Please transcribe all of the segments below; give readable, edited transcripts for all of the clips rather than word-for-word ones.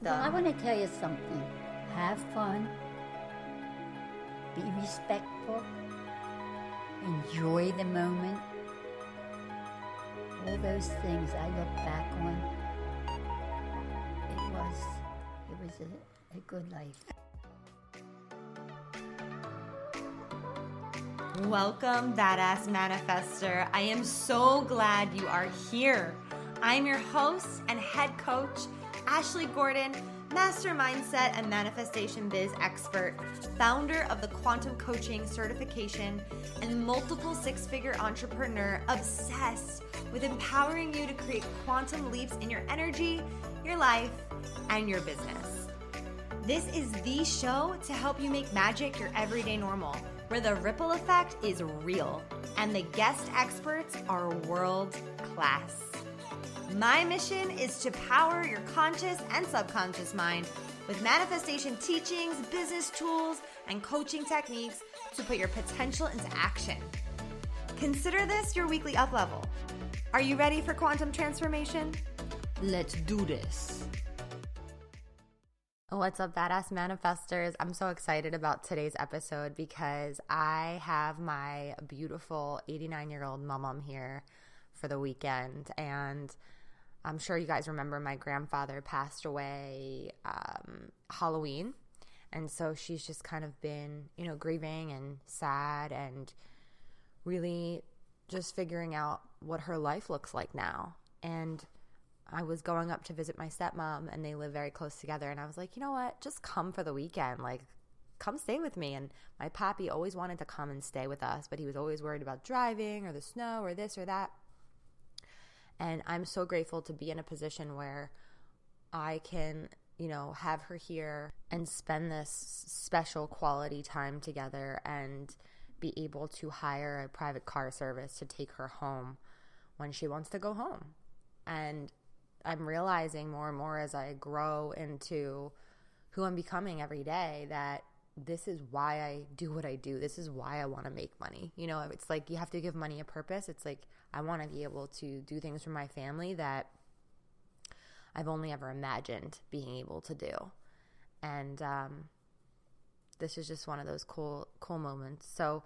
Well, I want to tell you something. Have fun. Be respectful. Enjoy the moment. All those things I look back on. It was a good life. Welcome, Badass Manifester. I am so glad you are here. I'm your host and head coach, Ashley Gordon, master mindset and manifestation biz expert, founder of the Quantum Coaching certification, and multiple six-figure entrepreneur obsessed with empowering you to create quantum leaps in your energy, your life, and your business. This is the show to help you make magic your everyday normal, where the ripple effect is real and the guest experts are world class. My mission is to power your conscious and subconscious mind with manifestation teachings, business tools, and coaching techniques to put your potential into action. Consider this your weekly up level. Are you ready for quantum transformation? Let's do this. What's up, Badass Manifestors? I'm so excited about today's episode because I have my beautiful 89-year-old mom here for the weekend, and I'm sure you guys remember my grandfather passed away Halloween, and so she's just kind of been, grieving and sad and really just figuring out what her life looks like now. And I was going up to visit my stepmom, and they live very close together, and I was like, you know what, just come for the weekend, come stay with me. And my papi always wanted to come and stay with us, but he was always worried about driving or the snow or this or that. And I'm so grateful to be in a position where I can, have her here and spend this special quality time together and be able to hire a private car service to take her home when she wants to go home. And I'm realizing more and more as I grow into who I'm becoming every day that this is why I do what I do. This is why I want to make money. It's like you have to give money a purpose. It's like I want to be able to do things for my family that I've only ever imagined being able to do. And this is just one of those cool moments. So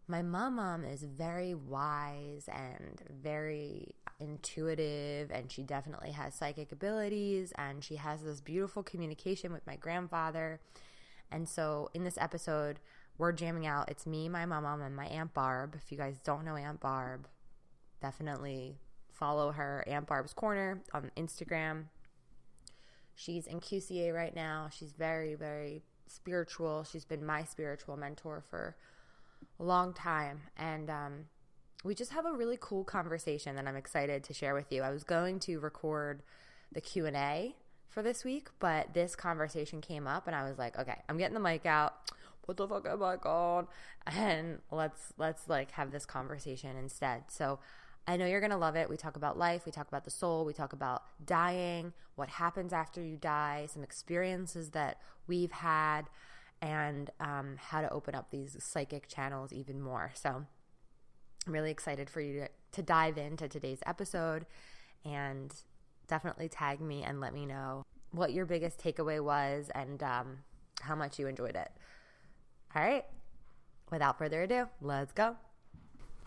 my mom is very wise and very intuitive, and she definitely has psychic abilities, and she has this beautiful communication with my grandfather. And so in this episode, we're jamming out. It's me, my mom, and my Aunt Barb. If you guys don't know Aunt Barb, definitely follow her, Aunt Barb's Corner, on Instagram. She's in QCA right now. She's very, very spiritual. She's been my spiritual mentor for a long time. And we just have a really cool conversation that I'm excited to share with you. I was going to record the Q&A for this week, but this conversation came up, and I was like, okay, I'm getting the mic out. What the fuck am I on? And let's have this conversation instead. So I know you're going to love it. We talk about life. We talk about the soul. We talk about dying, what happens after you die, some experiences that we've had, and how to open up these psychic channels even more. So I'm really excited for you to dive into today's episode, and definitely tag me and let me know what your biggest takeaway was and how much you enjoyed it. All right, without further ado, let's go.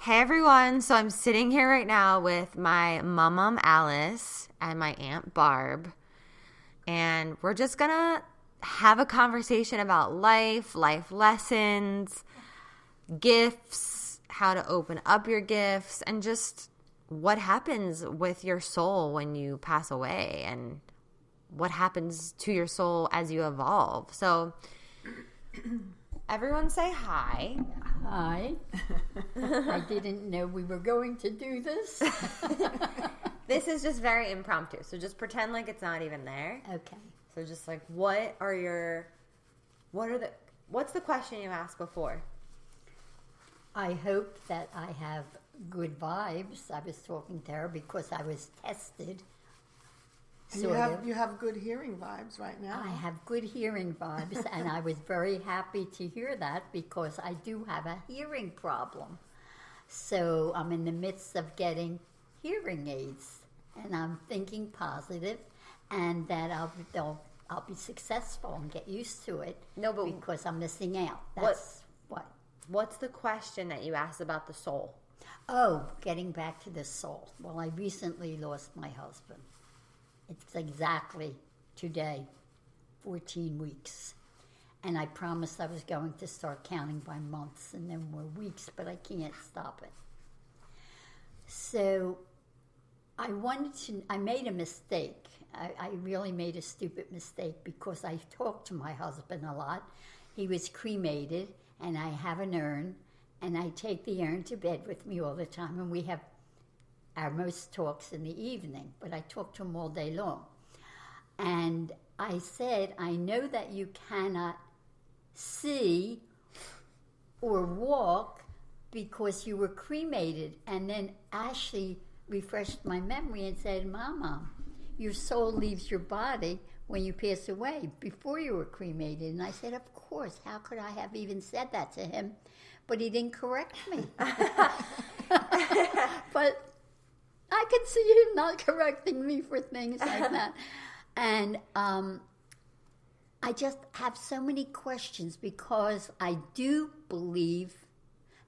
Hey everyone, so I'm sitting here right now with my mom Alice and my Aunt Barb, and we're just gonna have a conversation about life lessons, gifts, how to open up your gifts, and just what happens with your soul when you pass away and what happens to your soul as you evolve. So everyone say hi. Hi. I didn't know we were going to do this. This is just very impromptu, so just pretend like it's not even there. Okay. So just like, what's the question you asked before? I hope that I have good vibes. I was talking to her because I was tested. You have good hearing vibes right now. I have good hearing vibes, and I was very happy to hear that because I do have a hearing problem. So I'm in the midst of getting hearing aids, and I'm thinking positive, and that I'll be successful and get used to it. No, but because I'm missing out. What's the question that you asked about the soul? Oh, getting back to the soul. Well, I recently lost my husband. It's exactly today, 14 weeks. And I promised I was going to start counting by months and then more weeks, but I can't stop it. So I made a mistake. I really made a stupid mistake because I talked to my husband a lot. He was cremated, and I have an urn, and I take the urn to bed with me all the time, and we have our most talks in the evening, but I talk to him all day long. And I said, I know that you cannot see or walk because you were cremated. And then Ashley refreshed my memory and said, Mama, your soul leaves your body when you pass away, before you were cremated. And I said, of course, how could I have even said that to him? But he didn't correct me. But I could see him not correcting me for things like that. And I just have so many questions because I do believe,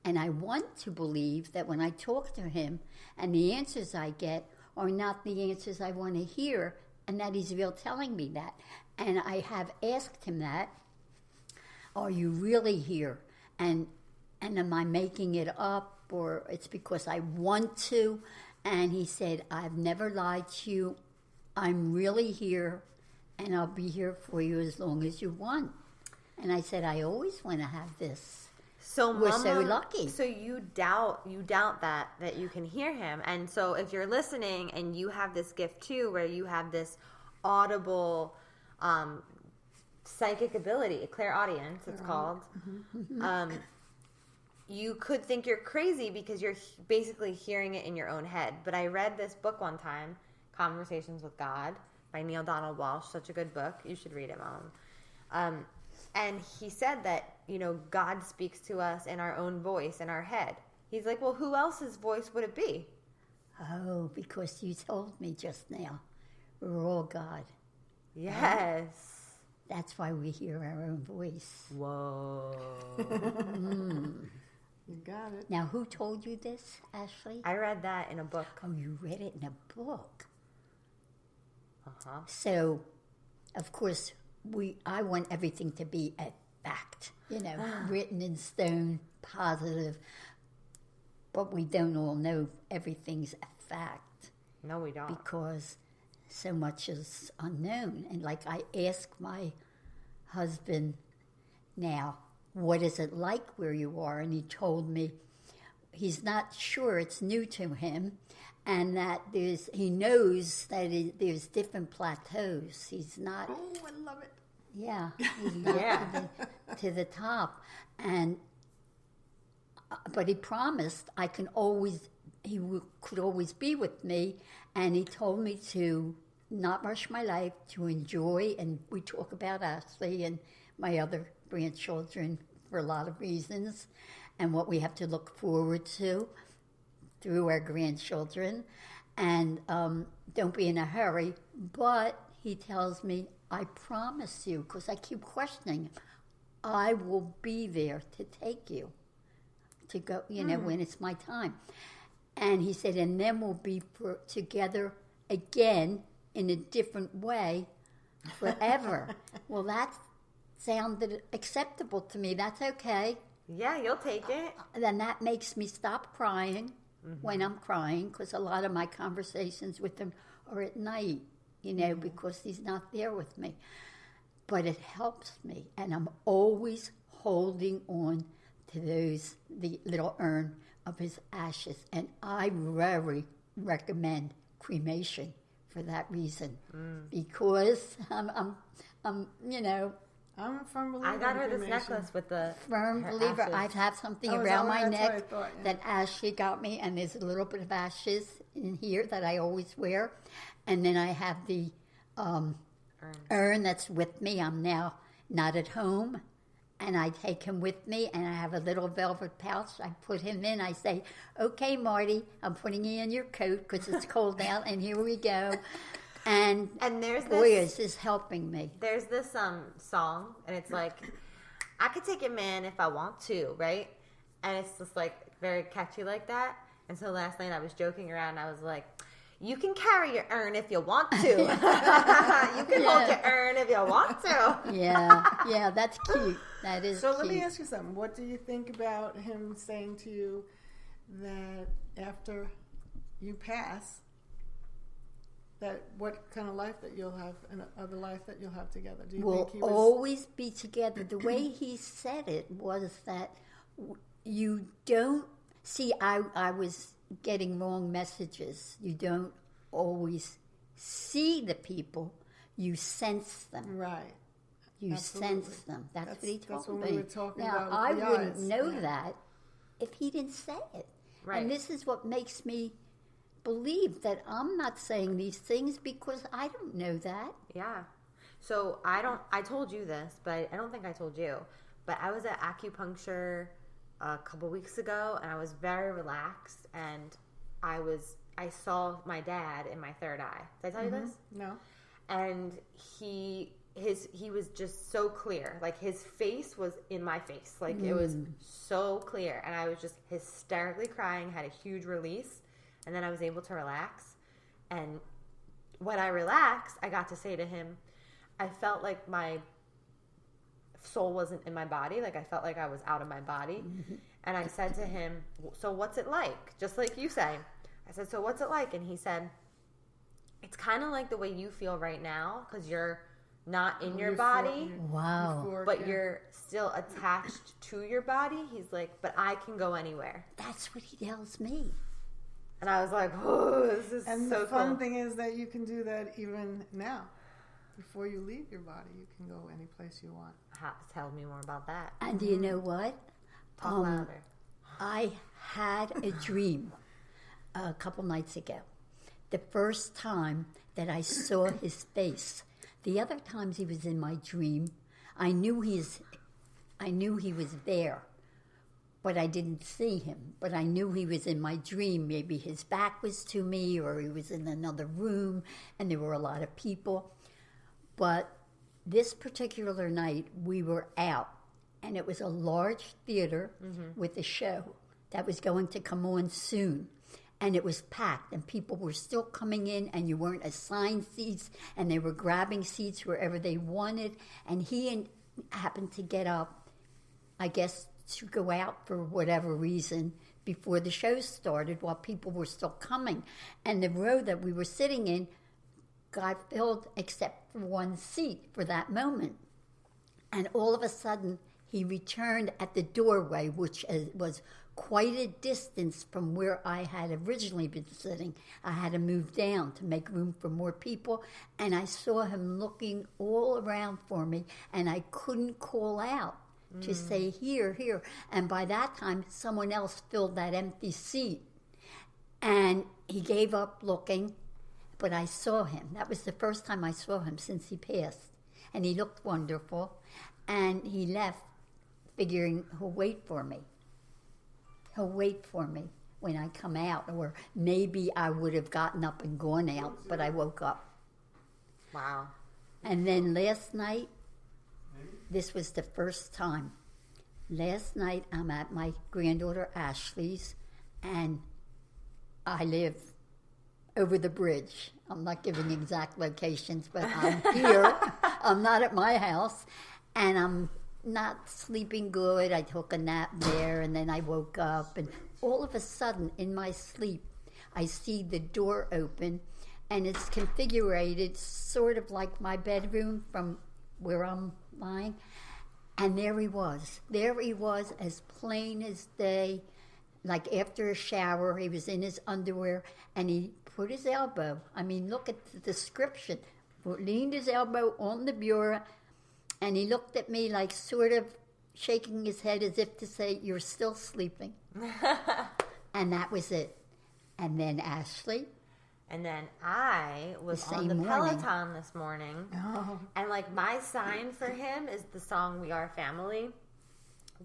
and I want to believe, that when I talk to him and the answers I get are not the answers I want to hear, and that he's real telling me that. And I have asked him that, are you really here? And am I making it up, or it's because I want to? And he said, I've never lied to you. I'm really here, and I'll be here for you as long as you want. And I said, I always want to have this. So we're so lucky. So you doubt that you can hear him. And so if you're listening and you have this gift too, where you have this audible psychic ability, clairaudience, it's called. Mm-hmm. You could think you're crazy because you're basically hearing it in your own head. But I read this book one time, Conversations with God by Neale Donald Walsch. Such a good book. You should read it, Mom. And he said that, God speaks to us in our own voice, in our head. He's like, well, who else's voice would it be? Oh, because you told me just now. We're all God. Yes. That's why we hear our own voice. Whoa. You got it. Now, who told you this, Ashley? I read that in a book. Oh, you read it in a book. Uh-huh. So, of course, I want everything to be a fact, written in stone, positive. But we don't all know everything's a fact. No, we don't. Because so much is unknown. And like I asked my husband now, what is it like where you are? And he told me he's not sure, it's new to him, and that he knows that there's different plateaus. He's not. Oh, I love it. Yeah, he's not to the top, but he promised he could always be with me, and he told me to not rush my life, to enjoy, and we talk about Ashley and my other grandchildren for a lot of reasons, and what we have to look forward to through our grandchildren, and don't be in a hurry. But he tells me, I promise you, because I keep questioning him, I will be there to take you to go, when it's my time. And he said, and then we'll be together again in a different way forever. Well, that sounded acceptable to me. That's okay. Yeah, you'll take it. Then that makes me stop crying when I'm crying, because a lot of my conversations with him are at night, because he's not there with me. But it helps me, and I'm always holding on to the little urn of his ashes, and I rarely recommend cremation for that reason, because I'm I'm a firm believer. I got her in this cremation. necklace with the firm believer. ashes. I have something Oh, is around that my what- that's what I neck thought, yeah. that Ashley got me, and there's a little bit of ashes in here that I always wear, and then I have the urn that's with me. I'm now not at home, and I take him with me, and I have a little velvet pouch. I put him in. I say, okay, Marty, I'm putting you in your coat because it's cold out, and here we go. And there's Boyers is helping me. There's this song, and it's like, I could take a man if I want to, right? And it's just like very catchy like that. And so last night I was joking around, and I was like, you can carry your urn if you want to. You can hold your urn if you want to. Yeah, that's cute. That is so cute. Let me ask you something. What do you think about him saying to you that after you pass, that what kind of life that you'll have, and other life that you'll have together? Do you we'll think he was always be together? The way he said it was that you don't see. I was getting wrong messages. You don't always see the people; you sense them. Right. You Absolutely. sense them. That's what he told That's what me. we were talking now, about. I with the wouldn't eyes. know that if he didn't say it. Right. And this is what makes me believe that I'm not saying these things because I don't know that. Yeah. So I told you this, but I don't think I told you. But I was at acupuncture a couple weeks ago, and I was very relaxed, and I saw my dad in my third eye. Did I tell you this? No. And he was just so clear. Like, his face was in my face. Like, it was so clear. And I was just hysterically crying, had a huge release. And then I was able to relax. And when I relaxed, I got to say to him, I felt like my soul wasn't in my body. Like, I felt like I was out of my body. Mm-hmm. And I said to him, so what's it like? Just like you say. I said, so what's it like? And he said, it's kind of like the way you feel right now, because you're not in your body. Wow. But you're still attached to your body. He's like, but I can go anywhere. That's what he tells me. And I was like, oh, this is And so the fun cool. thing is that you can do that even now. Before you leave your body, you can go any place you want. Tell me more about that. And do you know what? Talk louder. I had a dream a couple nights ago. The first time that I saw his face. The other times he was in my dream, I knew he was there, but I didn't see him. But I knew he was in my dream. Maybe his back was to me, or he was in another room, and there were a lot of people. But this particular night, we were out, and it was a large theater with a show that was going to come on soon. And it was packed, and people were still coming in, and you weren't assigned seats, and they were grabbing seats wherever they wanted. And he happened to get up, I guess, to go out for whatever reason before the show started while people were still coming. And the row that we were sitting in got filled except for one seat for that moment. And all of a sudden, he returned at the doorway, which was quite a distance from where I had originally been sitting. I had to move down to make room for more people, and I saw him looking all around for me, and I couldn't call out to say, here, here. And by that time, someone else filled that empty seat. And he gave up looking, but I saw him. That was the first time I saw him since he passed. And he looked wonderful, and he left figuring he'll wait for me. He'll wait for me when I come out, or maybe I would have gotten up and gone out, but I woke up. Wow. And then last night, this was the first time. Last night, I'm at my granddaughter Ashley's, and I live over the bridge. I'm not giving exact locations, but I'm here. I'm not at my house, and I'm not sleeping good. I took a nap there, and then I woke up, and all of a sudden in my sleep I see the door open, and it's configured sort of like my bedroom from where I'm lying. And there he was as plain as day, like after a shower. He was in his underwear, and he put his elbow, look at the description, leaned his elbow on the bureau, and he looked at me like sort of shaking his head as if to say, you're still sleeping. And that was it. And then Ashley. And then I was on the Peloton this morning. Oh. And like my sign for him is the song We Are Family.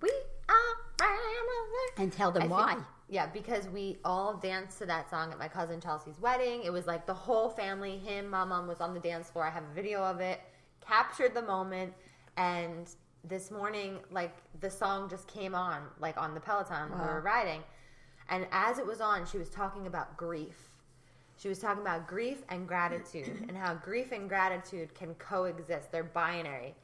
We are family. And tell them why. Yeah, because we all danced to that song at my cousin Chelsea's wedding. It was like the whole family, him, my mom was on the dance floor. I have a video of it, captured the moment. And this morning, like, the song just came on, like, on the Peloton when we were riding. And as it was on, she was talking about grief. She was talking about grief and gratitude and how grief and gratitude can coexist. They're binary.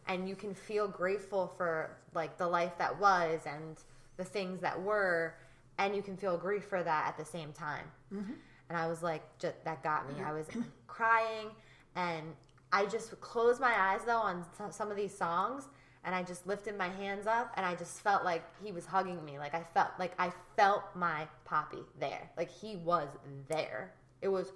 And you can feel grateful for, like, the life that was and the things that were, and you can feel grief for that at the same time. Mm-hmm. And I was like, that got me. I was crying, and I just closed my eyes, though, on some of these songs, and I just lifted my hands up, and I just felt like he was hugging me. Like, I felt my Poppy there. Like, he was there. It was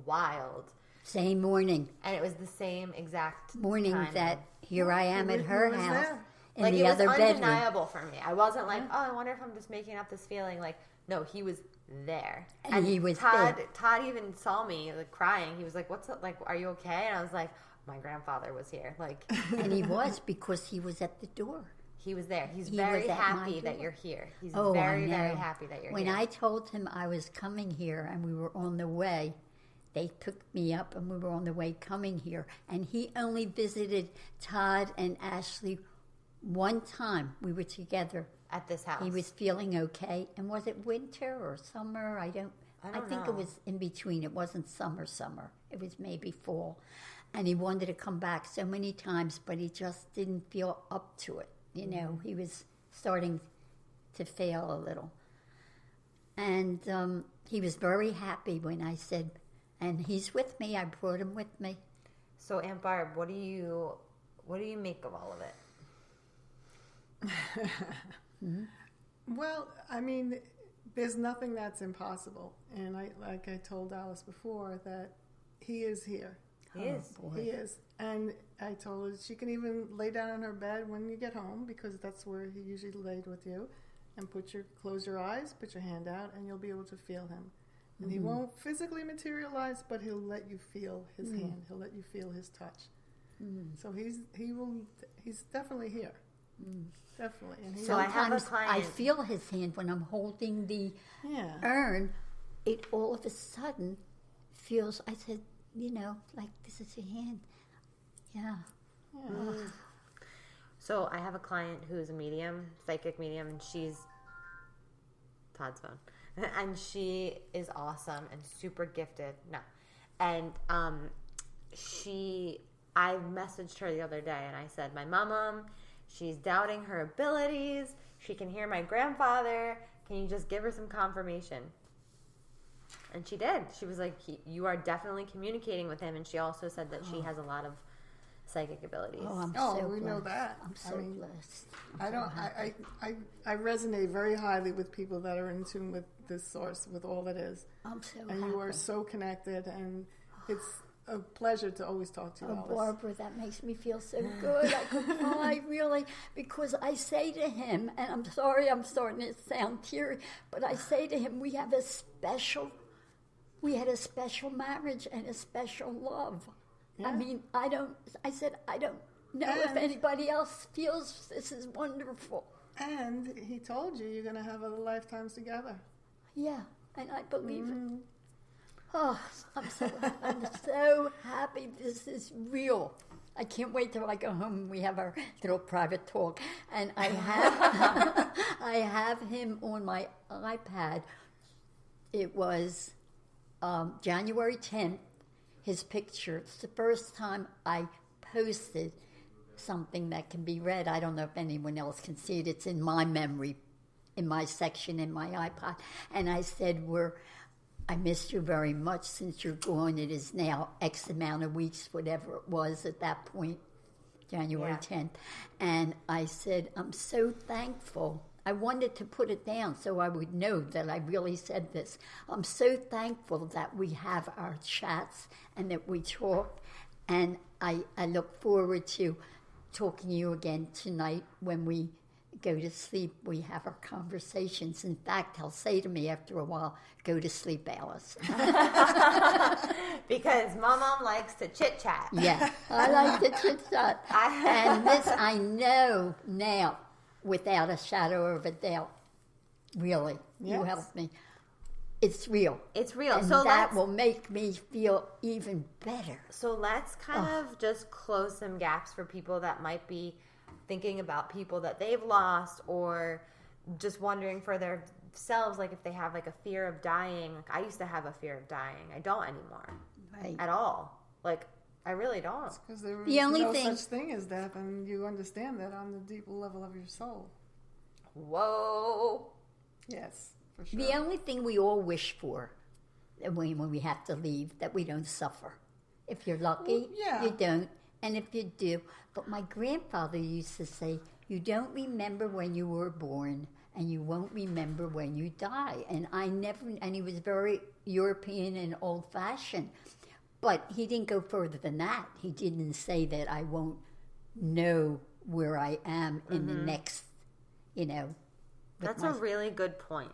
wild. Same morning. And it was the same exact morning timing. That here I am at her house. There. In Like, the it was other bedroom. undeniable for me. I wasn't like, oh, I wonder if I'm just making up this feeling. Like, no, he was there. And he was Todd, there. Todd even saw me, like, crying. He was like, what's up? Like, are you okay? And I was like, my grandfather was here. Like, And he was, because he was at the door. he was there. He's He very was at happy my that door. you're here. He's Oh, very, I know. very happy that you're When here. I told him I was coming here and we were on the way, they took me up and we were on the way coming here. And he only visited Todd and Ashley one time. We were together. At this house. He was feeling okay. And was it winter or summer? I think know. it was in between. It wasn't summer. It was maybe fall. And he wanted to come back so many times, but he just didn't feel up to it. You know, he was starting to fail a little. And he was very happy when I said, and he's with me. I brought him with me. So, Aunt Barb, what do you make of all of it? Well, I mean, there's nothing that's impossible. And like I told Alice before, that he is here. He is. Boy. He is. And I told her she can even lay down on her bed when you get home, because that's where he usually laid with you, and close your eyes, put your hand out, and you'll be able to feel him. And he won't physically materialize, but he'll let you feel his hand. He'll let you feel his touch. So he's definitely here. Definitely. And So I have a Sometimes client. I feel his hand when I'm holding the yeah. urn. It all of a sudden feels, I said, you know, like this is your hand. Yeah. Yeah. So I have a client who's a medium, psychic medium, and she's Todd's phone. And she is awesome and super gifted. No. And I messaged her the other day and I said, my mom, she's doubting her abilities. She can hear my grandfather. Can you just give her some confirmation? And she did. She was like, you are definitely communicating with him. And she also said that she has a lot of psychic abilities. Oh, I'm Oh, so we blessed. know that. I'm so blessed. I resonate very highly with people that are in tune with this source, with all that is. I'm so And happy. you are so connected, and it's a pleasure to always talk to you, Oh, Alice. Barbara, that makes me feel so good. I could cry, really, because I say to him, and I'm sorry I'm starting to sound teary, but I say to him, we had a special marriage and a special love. Yeah. I mean, I don't know if And- anybody else feels this is wonderful. And he told you you're going to have other lifetimes together. Yeah, and I believe it. Oh, I'm so happy this is real. I can't wait till I go home and we have our little private talk. And I have I have him on my iPad. It was January 10th, his picture. It's the first time I posted something that can be read. I don't know if anyone else can see it. It's in my memory, in my section in my iPod. And I said, I missed you very much since you're gone. It is now X amount of weeks, whatever it was at that point, January 10th. And I said, I'm so thankful. I wanted to put it down so I would know that I really said this. I'm so thankful that we have our chats and that we talk. And I look forward to talking to you again tonight when we go to sleep. We have our conversations. In fact, he'll say to me after a while, go to sleep, Alice. Because Mom likes to chit-chat. Yeah, I like the chit-chat. And this I know now, without a shadow of a doubt, Really. You Yes. helped me. It's real. It's real. And So that let's will make me feel even better. kind of just close some gaps for people that might be thinking about people that they've lost, or just wondering for themselves, like if they have like a fear of dying. Like I used to have a fear of dying. I don't anymore Right. at all. Like I really don't. Because there is The only no thing- such thing as death, and you understand that on the deeper level of your soul. Whoa. Yes, for sure. The only thing we all wish for when we have to leave, that we don't suffer. If you're lucky, Well, yeah. you don't. And if you do. But my grandfather used to say, you don't remember when you were born, and you won't remember when you die. And and he was very European and old-fashioned. But he didn't go further than that. He didn't say that I won't know where I am in the next, with That's my- a really good point.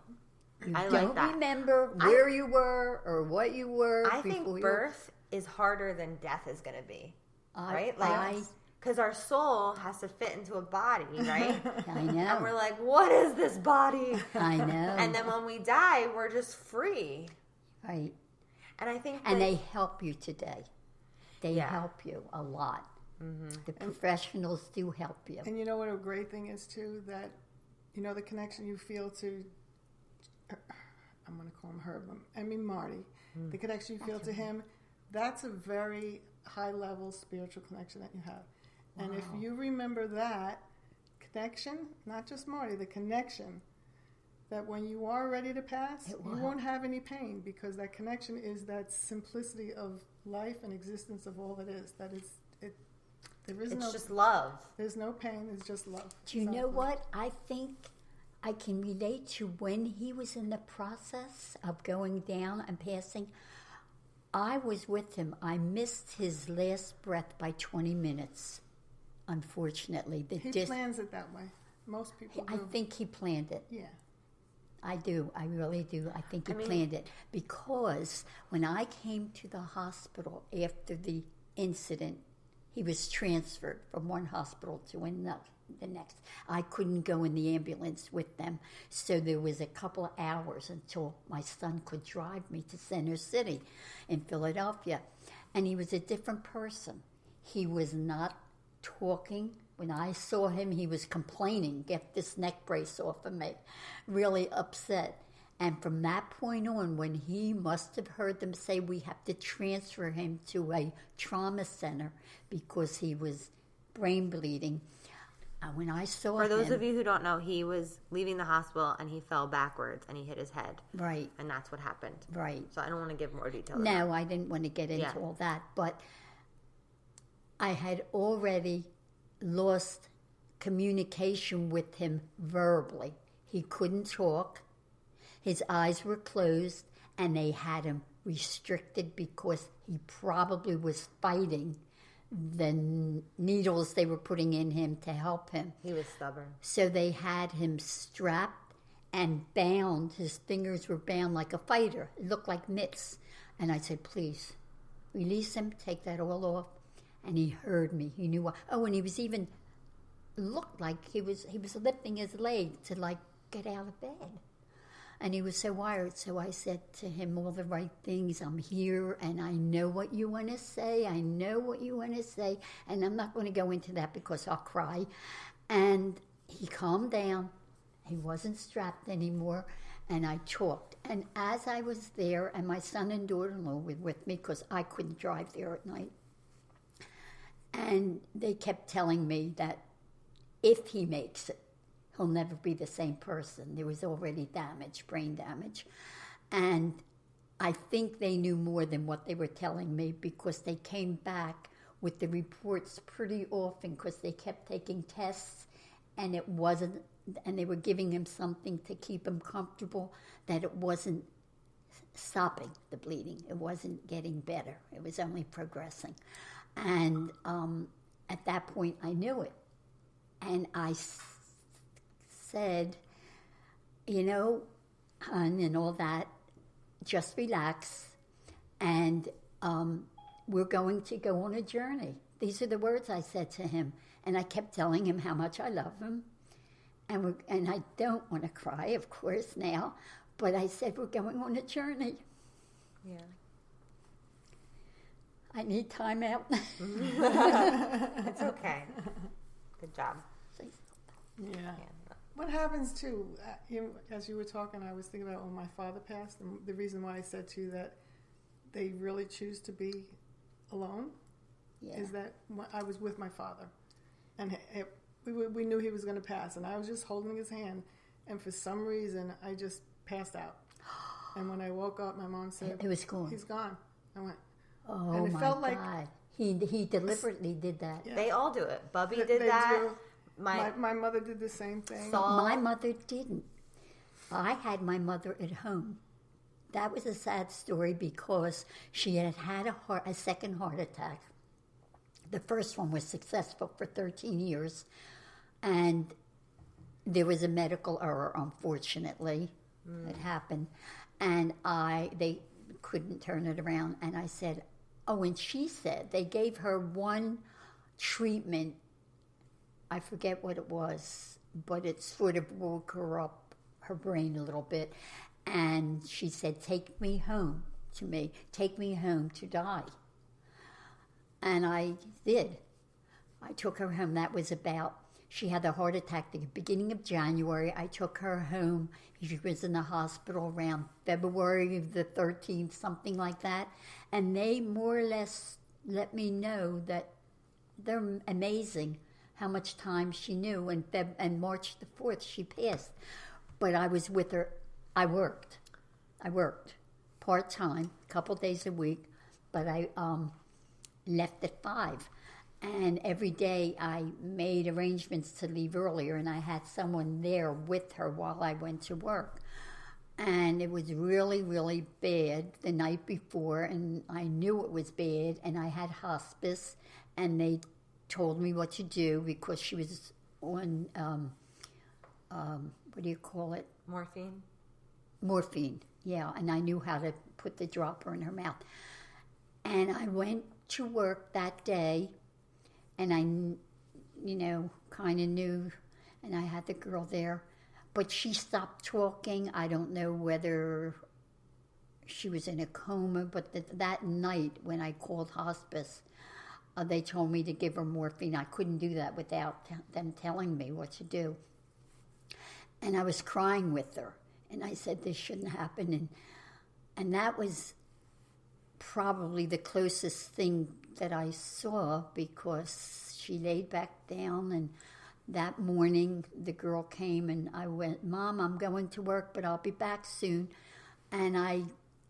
I don't like that. remember where you were or what you were. I think before you- birth is harder than death is going to be. Right? I Like, because our soul has to fit into a body, right? know. And we're like, what is this body? I know. And then when we die, we're just free. Right. And I think And that- they help you today. They Yeah. help you a lot. The professionals do help you. And you know what a great thing is too, that the connection you feel to, I'm going to call him Herb, Marty, the connection you feel to him, that's a very high level spiritual connection that you have. And if you remember that connection, not just Marty, the connection, that when you are ready to pass, It you will won't have any pain, because that connection is that simplicity of life and existence of all that is. That is it. There is it's no just love. there's no pain. It's just love. Do you know Exactly. what? I think I can relate to when he was in the process of going down and passing. I was with him. I missed his last breath by 20 minutes, unfortunately. He plans it that way. Most people I do. think he planned it. Yeah. I do. I really do. I think he planned it. Because when I came to the hospital after the incident, he was transferred from one hospital to the next. I couldn't go in the ambulance with them. So there was a couple of hours until my son could drive me to Center City in Philadelphia. And he was a different person. He was not talking. When I saw him, he was complaining, get this neck brace off of me, really upset. And from that point on, when he must have heard them say we have to transfer him to a trauma center because he was brain bleeding, when I saw For those him, of you who don't know, he was leaving the hospital and he fell backwards and he hit his head. right, And that's what happened. right. So I don't want to give more details. No, I didn't want to get into Yeah. all that, but I had already lost communication with him verbally. He couldn't talk. His eyes were closed, and they had him restricted because he probably was fighting the needles they were putting in him to help him. He was stubborn. So they had him strapped and bound. His fingers were bound like a fighter. It looked like mitts. And I said, please, release him, take that all off. And he heard me. He knew what. Oh, and he was even looked like he was lifting his leg to like get out of bed. And he was so wired. So I said to him all the right things. I'm here, and I know what you want to say. I know what you want to say. And I'm not going to go into that because I'll cry. And he calmed down. He wasn't strapped anymore. And I talked. And as I was there, and my son and daughter-in-law were with me because I couldn't drive there at night. And they kept telling me that if he makes it, he'll never be the same person. There was already damage, brain damage. And I think they knew more than what they were telling me because they came back with the reports pretty often because they kept taking tests and it wasn't, and they were giving him something to keep him comfortable, that it wasn't stopping the bleeding. It wasn't getting better. It was only progressing. And at that point, I knew it. And I said, hon, and all that, just relax. And we're going to go on a journey. These are the words I said to him. And I kept telling him how much I love him. and I don't want to cry, of course, now, but I said we're going on a journey. Yeah. I need time out. It's okay. Good job. Yeah. Yeah. What happens too, as you were talking, I was thinking about when my father passed, and the reason why I said to you that they really choose to be alone Yeah. is that I was with my father, and we knew he was going to pass, and I was just holding his hand, and for some reason I just passed out. And when I woke up, my mom said, It was gone. "He's gone." I went, Oh, and it my felt like- God. He deliberately did that. Yeah. They all do it. Bubby They did that. do. My mother did the same thing. Saul. My mother didn't. I had my mother at home. That was a sad story because she had had a second heart attack. The first one was successful for 13 years, and there was a medical error, unfortunately, that happened, and they couldn't turn it around. And I said, oh, and she said they gave her one treatment. I forget what it was, but it sort of woke her up, her brain a little bit. And she said, take me home to die. And I did. I took her home. That was she had a heart attack at the beginning of January. I took her home. She was in the hospital around February the 13th, something like that. And they more or less let me know that they're amazing how much time she knew. And March the 4th, she passed. But I was with her. I worked part-time, a couple days a week, but I left at 5. And every day I made arrangements to leave earlier, and I had someone there with her while I went to work. And it was really, really bad the night before, and I knew it was bad, and I had hospice, and they told me what to do because she was on, what do you call it? Morphine. Morphine, yeah, and I knew how to put the dropper in her mouth. And I went to work that day, and I, kind of knew, and I had the girl there, but she stopped talking. I don't know whether she was in a coma, but that night when I called hospice, they told me to give her morphine. I couldn't do that without them telling me what to do. And I was crying with her. And I said, this shouldn't happen. And that was probably the closest thing that I saw, because she laid back down. And that morning, the girl came and I went, Mom, I'm going to work, but I'll be back soon. And I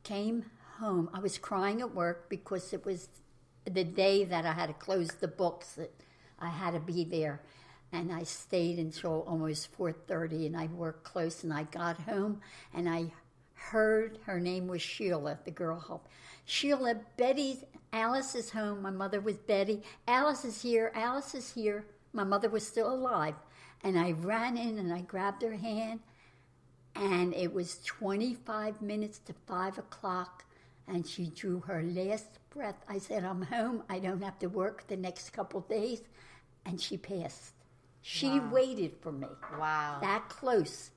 came home. I was crying at work because it was the day that I had to close the books, that I had to be there. And I stayed until almost 4:30, and I worked close, and I got home, and I heard her name was Sheila, the girl help. Sheila, Alice is home. My mother was Betty. Alice is here. My mother was still alive. And I ran in, and I grabbed her hand, and it was 25 minutes to 5 o'clock, and she drew her last breath. I said, I'm home. I don't have to work the next couple days. And she passed. She waited for me. Wow. That close.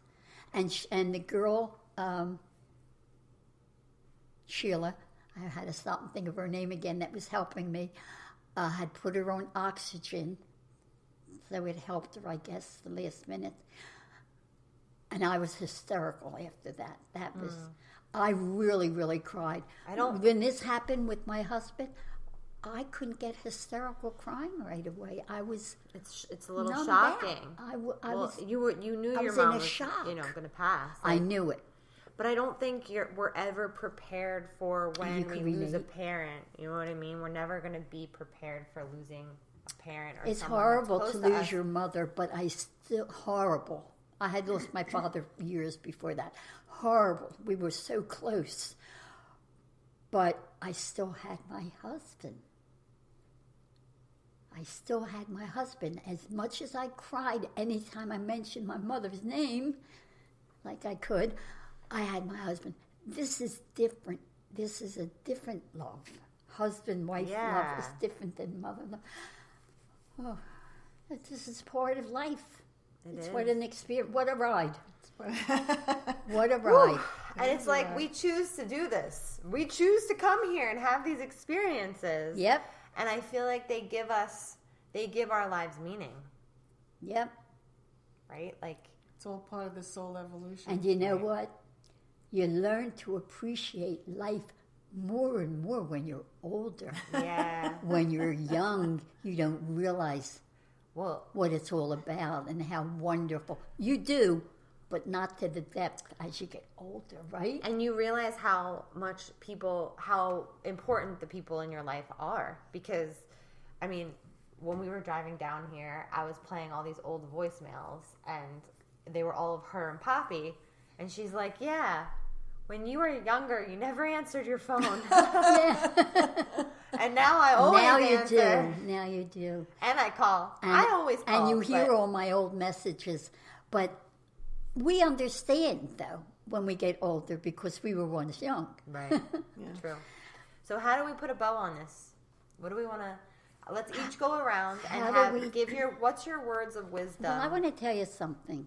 And the girl, Sheila, I had to stop and think of her name again, that was helping me, had put her on oxygen. So it helped her, I guess, the last minute. And I was hysterical after that. That was, I really, really cried. When this happened with my husband, I couldn't get hysterical crying right away. I was. It's a little numbed shocking. out. You knew I your was mom in a was shock. going to pass. I knew it. But I don't think we're ever prepared for when we lose a parent. You know what I mean? We're never going to be prepared for losing a parent. Or It's someone horrible that's to close lose us. your mother, but horrible. I had lost my father years before that. Horrible. We were so close. But I still had my husband. As much as I cried anytime I mentioned my mother's name, like I could, I had my husband. This is different. This is a different love. Husband-wife love is different than mother love. Oh, this is part of life. It's what an experience. What a ride. What a ride. And it's like we choose to do this. We choose to come here and have these experiences. Yep. And I feel like they give our lives meaning. Yep. Right? Like, it's all part of the soul evolution. And you know what? You learn to appreciate life more and more when you're older. yeah. When you're young, you don't realize what it's all about and how wonderful. You do, but not to the depth as you get older, right? And you realize how important the people in your life are. Because, I mean, when we were driving down here, I was playing all these old voicemails, and they were all of her and Poppy. And she's like, yeah, when you were younger, you never answered your phone. And now I always answer. Now you do. And I call. I always call. And you hear all my old messages. But we understand, though, when we get older because we were once young. Right. True. So how do we put a bow on this? What do we want to... Let's each go around and what's your words of wisdom? Well, I want to tell you something.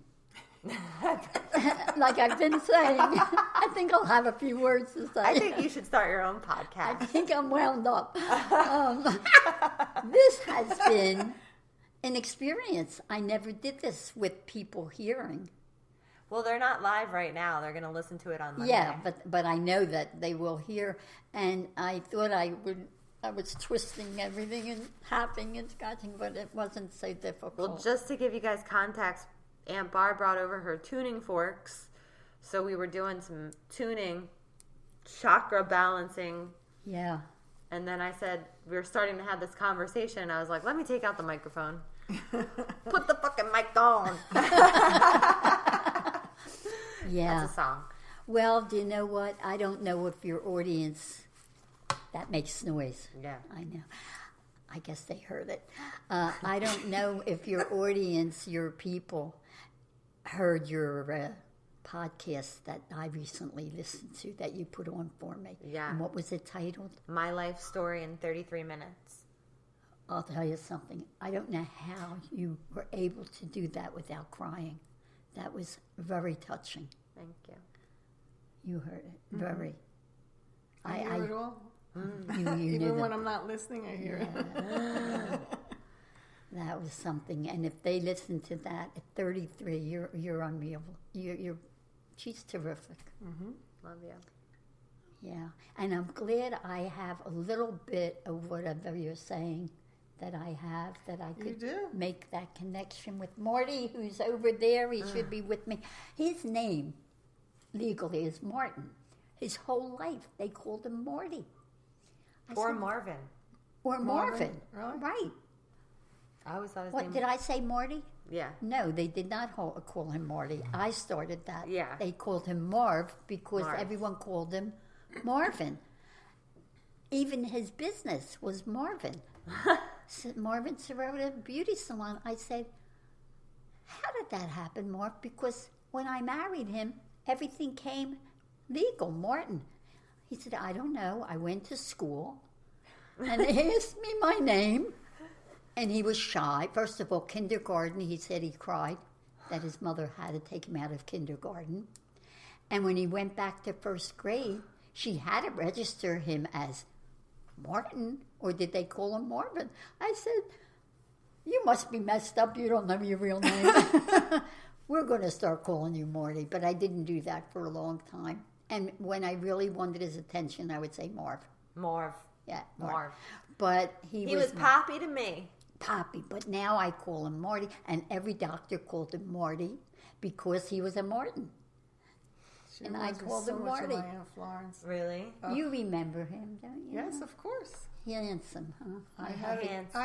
Like I've been saying, I think I'll have a few words to say. I think you should start your own podcast. I think I'm wound up. This has been an experience. I never did this with people hearing. Well, they're not live right now. They're going to listen to it on Monday. Yeah, but I know that they will hear. And I thought I was twisting everything and tapping and scratching, but it wasn't so difficult. Well, just to give you guys context, Aunt Barb brought over her tuning forks. So we were doing some tuning, chakra balancing. Yeah. And then I said, we were starting to have this conversation. I was like, let me take out the microphone. Put the fucking mic on. Yeah. That's a song. Well, do you know what? I don't know if your audience... That makes noise. Yeah. I know. I guess they heard it. I don't know if your audience, your people, heard your podcast that I recently listened to that you put on for me. Yeah. And what was it titled? My Life Story in 33 Minutes. I'll tell you something. I don't know how you were able to do that without crying. That was very touching. Thank you. You heard it. Very. I hear it all. You Even when I'm not listening, I hear it. That was something. And if they listen to that at 33, you're unreal. She's terrific. Mm-hmm. Love you. Yeah. And I'm glad I have a little bit of whatever you're saying that I have, that I could make that connection with Marty, who's over there. He should be with me. His name, legally, is Martin. His whole life, they called him Marty. Or Marvin. Or Marvin. Really? Right. I always thought his What, name... did I say Marty? Yeah. No, they did not call him Marty. I started that. Yeah. They called him Marv because everyone called him Marvin. Even his business was Marvin. Marvin Sirota Beauty Salon. I said, how did that happen, Marv? Because when I married him, everything came legal, Martin. He said, I don't know. I went to school, and they asked me my name, and he was shy. First of all, kindergarten, he said he cried that his mother had to take him out of kindergarten. And when he went back to first grade, she had to register him as Martin, or did they call him Marvin? I said, you must be messed up. You don't know your real name. We're going to start calling you Marty, but I didn't do that for a long time. And when I really wanted his attention, I would say Marv. Marv. Yeah, Marv. But he was Poppy to me. Poppy, but now I call him Marty, and every doctor called him Marty because he was a Martin. And I called him Marty. My Aunt Florence. Really? You remember him, don't you? Yes, of course. Handsome, huh? I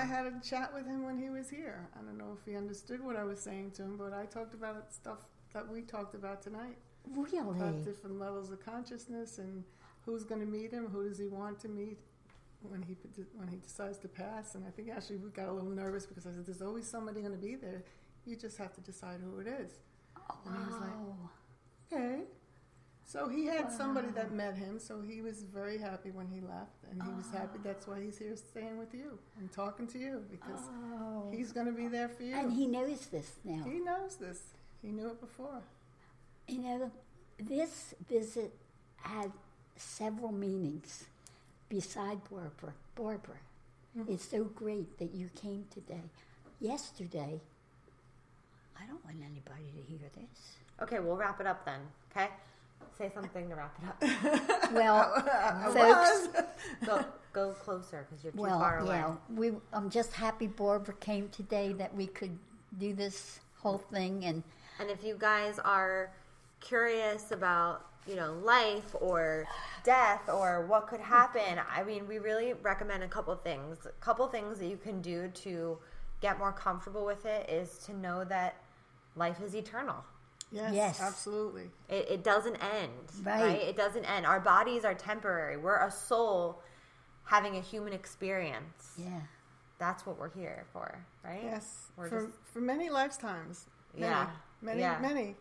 had a chat with him when he was here. I don't know if he understood what I was saying to him, but I talked about stuff that we talked about tonight. Really? About different levels of consciousness and who's going to meet him, who does he want to meet when he decides to pass. And I think actually we got a little nervous because I said, there's always somebody going to be there. You just have to decide who it is. Oh, and he was like, okay. So he had somebody that met him, so he was very happy when he left, and he was happy. That's why he's here staying with you and talking to you, because he's going to be there for you. And he knows this now. He knows this. He knew it before. You know, this visit had several meanings beside Barbara. Barbara, it's so great that you came today. Yesterday, I don't want anybody to hear this. Okay, we'll wrap it up then. Okay, say something to wrap it up. Well, folks, Go closer because you're too far away. yeah, I'm just happy Barbara came today, that we could do this whole thing. And if you guys are curious about, life or death or what could happen, I mean, we really recommend a couple things. A couple things that you can do to get more comfortable with it is to know that life is eternal. Yes, absolutely. It doesn't end, right? It doesn't end. Our bodies are temporary. We're a soul having a human experience. yeah, That's what we're here for, right? Yes, for many lifetimes. Many.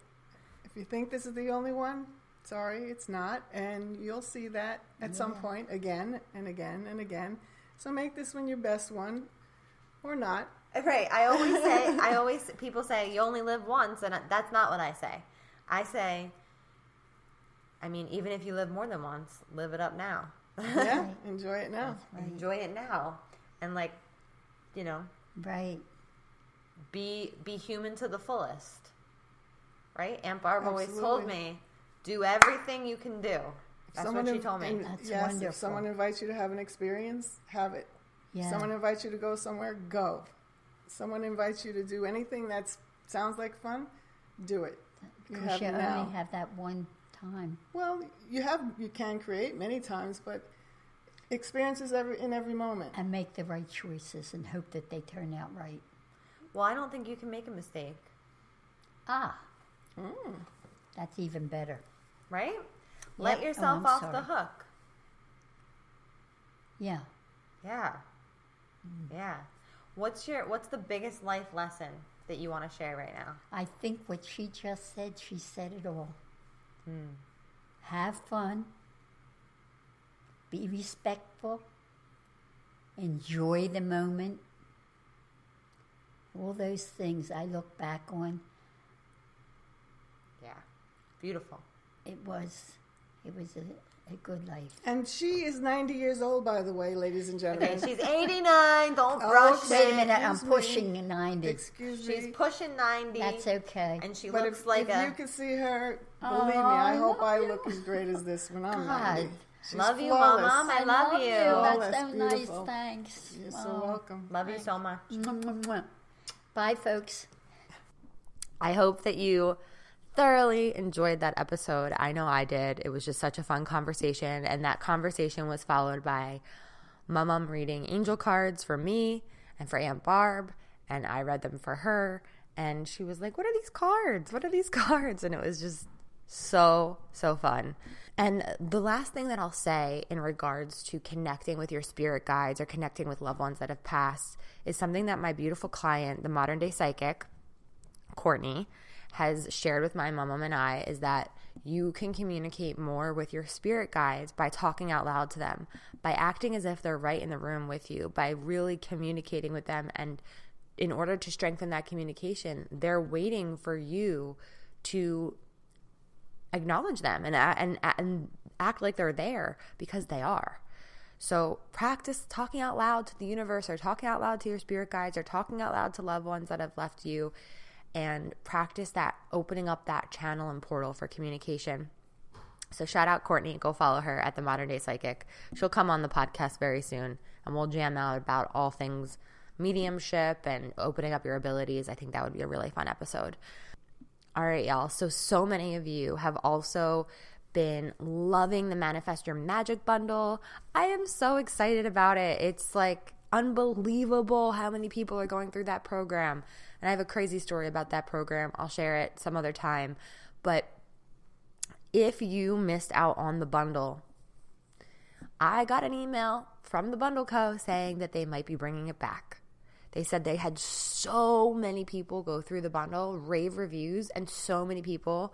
If you think this is the only one, sorry, it's not. And you'll see that at some point again and again and again. So make this one your best one, or not. Right. People say you only live once, and that's not what I say. I say, even if you live more than once, live it up now. Yeah, enjoy it now. right. Enjoy it now. And right. be human to the fullest. Right? Aunt Barb always Absolutely. told me, do everything you can do. That's what she told me. That's yes, wonderful. if someone invites you to have an experience, have it. Yeah. Someone invites you to go somewhere, go. Someone invites you to do anything that sounds like fun, do it. You Because have you it now. only have that one time. Well, you can create many times, but experiences in every moment. And make the right choices and hope that they turn out right. Well, I don't think you can make a mistake. That's even better. Right? Let Yep. yourself I'm off sorry. the hook. Yeah. Yeah. Yeah. What's the biggest life lesson that you want to share right now? I think what she just said, she said it all. Have fun. Be respectful. Enjoy the moment. All those things I look back on. Yeah. Beautiful. It was a good life. And she is 90 years old, by the way, ladies and gentlemen. Okay, she's 89. Don't rush Wait a it. minute, I'm Excuse me. pushing 90. Excuse me. She's pushing 90. That's okay. And she But looks if like you could see her, believe me, I hope I look as great as this when I'm 90. She's Love you, flawless. Mom. I love you. That's so Flawless, nice. beautiful. Thanks. You're so welcome. Love you so much. Mwah. Bye, folks. I hope that you thoroughly enjoyed that episode. I know I did. It was just such a fun conversation. And that conversation was followed by my mom reading angel cards for me and for Aunt Barb. And I read them for her. And she was like, what are these cards? What are these cards? And it was just so fun. And the last thing that I'll say in regards to connecting with your spirit guides or connecting with loved ones that have passed is something that my beautiful client, the modern day psychic, Courtney, has shared with my mom and I, is that you can communicate more with your spirit guides by talking out loud to them, by acting as if they're right in the room with you, by really communicating with them. And in order to strengthen that communication, they're waiting for you to acknowledge them and act like they're there, because they are. So practice talking out loud to the universe, or talking out loud to your spirit guides, or talking out loud to loved ones that have left you, and practice that, opening up that channel and portal for communication. So shout out Courtney. Go follow her at The Modern Day Psychic. She'll come on the podcast very soon, and we'll jam out about all things mediumship and opening up your abilities. I think that would be a really fun episode. All right, y'all. So many of you have also been loving the Manifest Your Magic bundle. I am so excited about it. It's like unbelievable how many people are going through that program. And I have a crazy story about that program. I'll share it some other time. But if you missed out on the bundle, I got an email from the Bundle Co. saying that they might be bringing it back. They said they had so many people go through the bundle, rave reviews, and so many people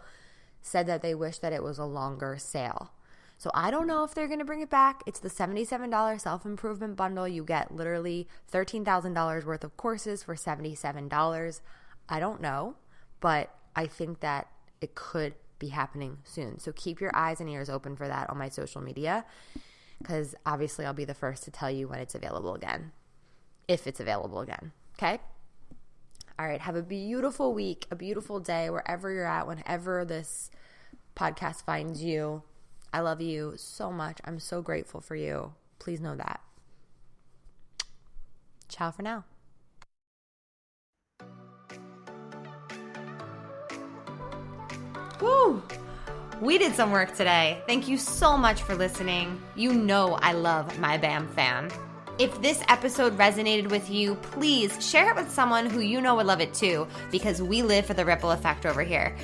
said that they wish that it was a longer sale. So I don't know if they're going to bring it back. It's the $77 self-improvement bundle. You get literally $13,000 worth of courses for $77. I don't know, but I think that it could be happening soon. So keep your eyes and ears open for that on my social media, because obviously I'll be the first to tell you when it's available again, if it's available again. Okay? All right. Have a beautiful week, a beautiful day, wherever you're at, whenever this podcast finds you. I love you so much. I'm so grateful for you. Please know that. Ciao for now. Woo! We did some work today. Thank you so much for listening. You know I love my BAM fam. If this episode resonated with you, please share it with someone who you know would love it too, because we live for the ripple effect over here.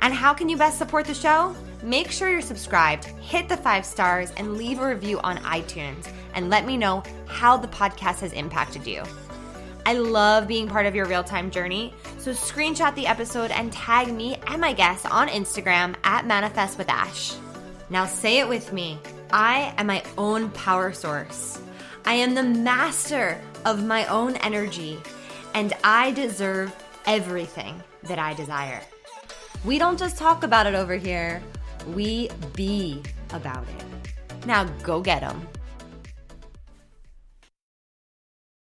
And how can you best support the show? Make sure you're subscribed, hit the 5 stars, and leave a review on iTunes, and let me know how the podcast has impacted you. I love being part of your real-time journey, so screenshot the episode and tag me and my guests on Instagram at Manifest with Ash. Now say it with me. I am my own power source. I am the master of my own energy, and I deserve everything that I desire. We don't just talk about it over here, we be about it. Now go get 'em.